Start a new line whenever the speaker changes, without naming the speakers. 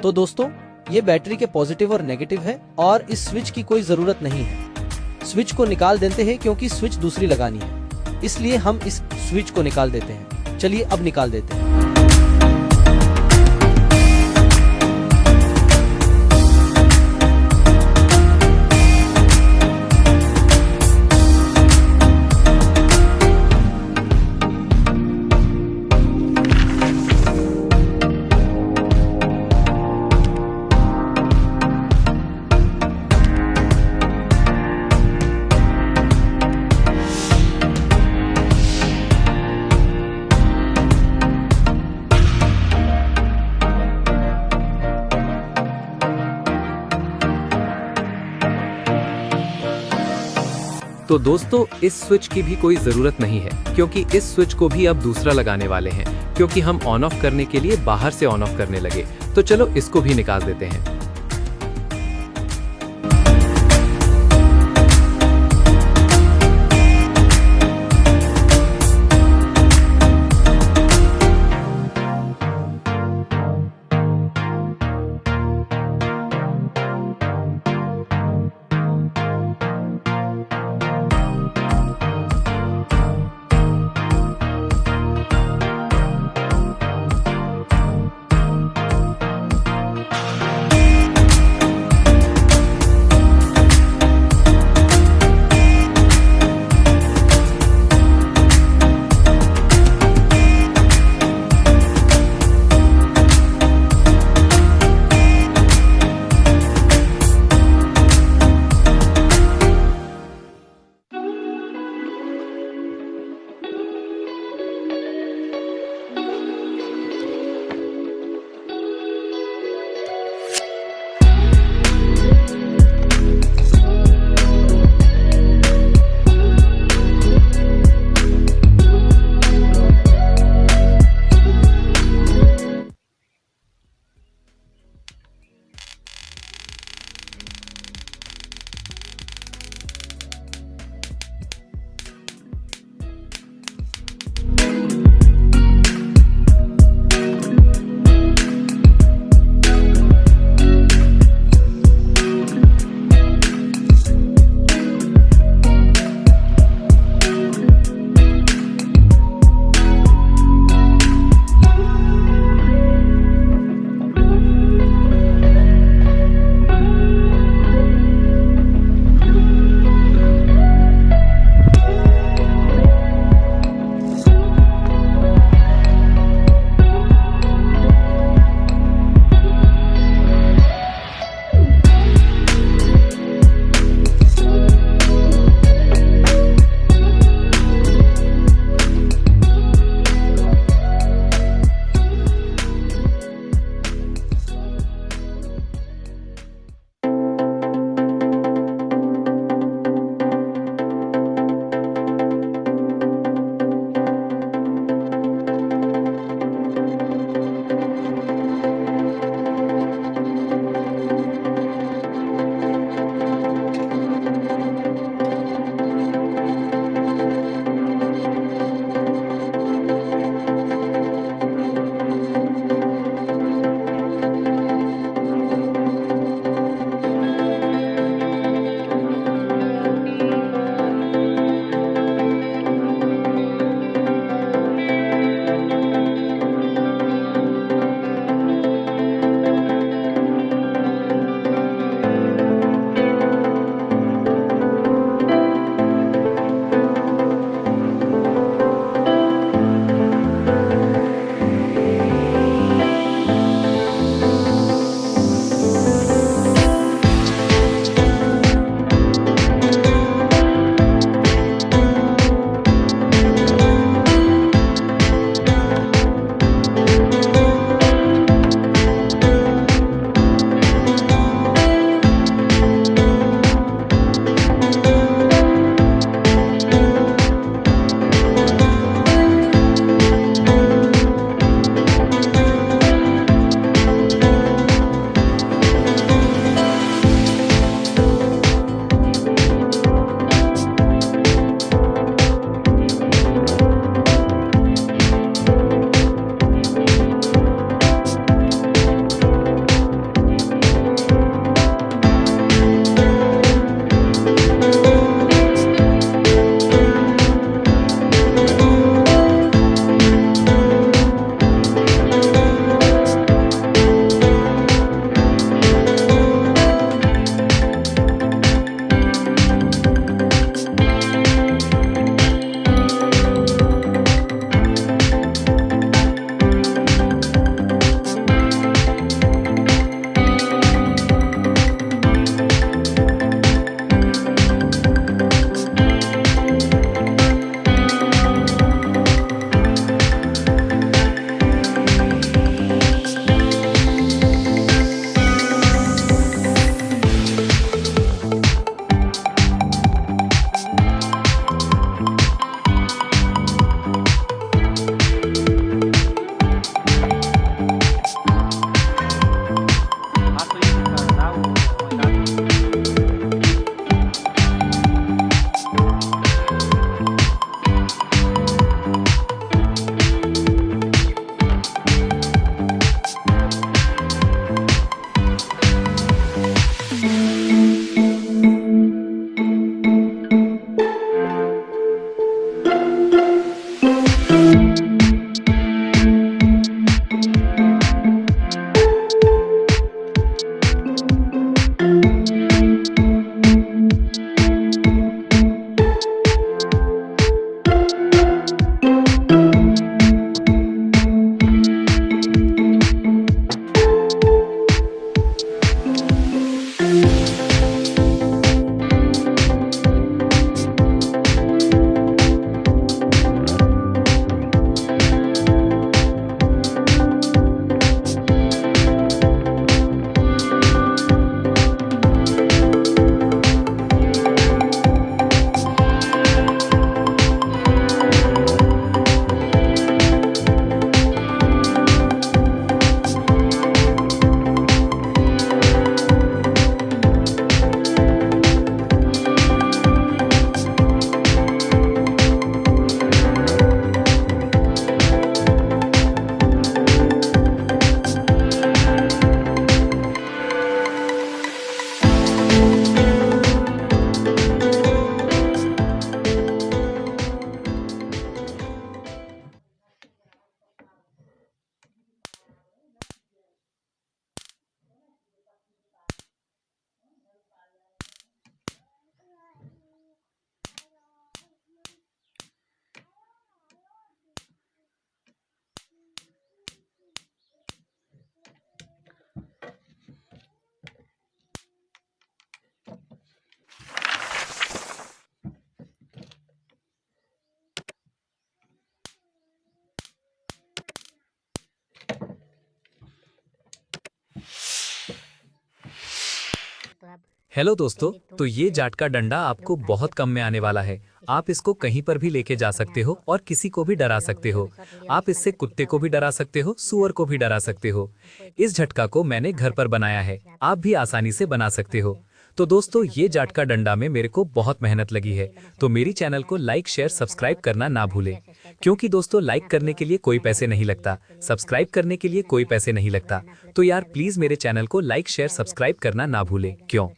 तो दोस्तों, ये बैटरी के पॉजिटिव और नेगेटिव है और इस स्विच की कोई जरूरत नहीं है। स्विच को निकाल देते हैं क्योंकि स्विच दूसरी लगानी है, इसलिए हम इस स्विच को निकाल देते हैं। चलिए अब निकाल देते हैं।
तो दोस्तों, इस स्विच की भी कोई जरूरत नहीं है क्योंकि इस स्विच को भी अब दूसरा लगाने वाले हैं, क्योंकि हम ऑन ऑफ करने के लिए बाहर से ऑन ऑफ करने लगे। तो चलो इसको भी निकाल देते हैं। हेलो दोस्तों, तो ये जाट का डंडा आपको बहुत कम में आने वाला है। आप इसको कहीं पर भी लेके जा सकते हो और किसी को भी डरा सकते हो। आप इससे कुत्ते को भी डरा सकते हो, सूअर को भी डरा सकते हो। इस झटका को मैंने घर पर बनाया है, आप भी आसानी से बना सकते हो। तो दोस्तों, ये जाट का डंडा में मेरे को बहुत मेहनत लगी है, तो मेरी चैनल को लाइक शेयर सब्सक्राइब करना ना भूलें। क्योंकि दोस्तों, लाइक करने के लिए कोई पैसे नहीं लगता, सब्सक्राइब करने के लिए कोई पैसे नहीं लगता। तो यार प्लीज मेरे चैनल को लाइक शेयर सब्सक्राइब करना ना भूलें। क्यों?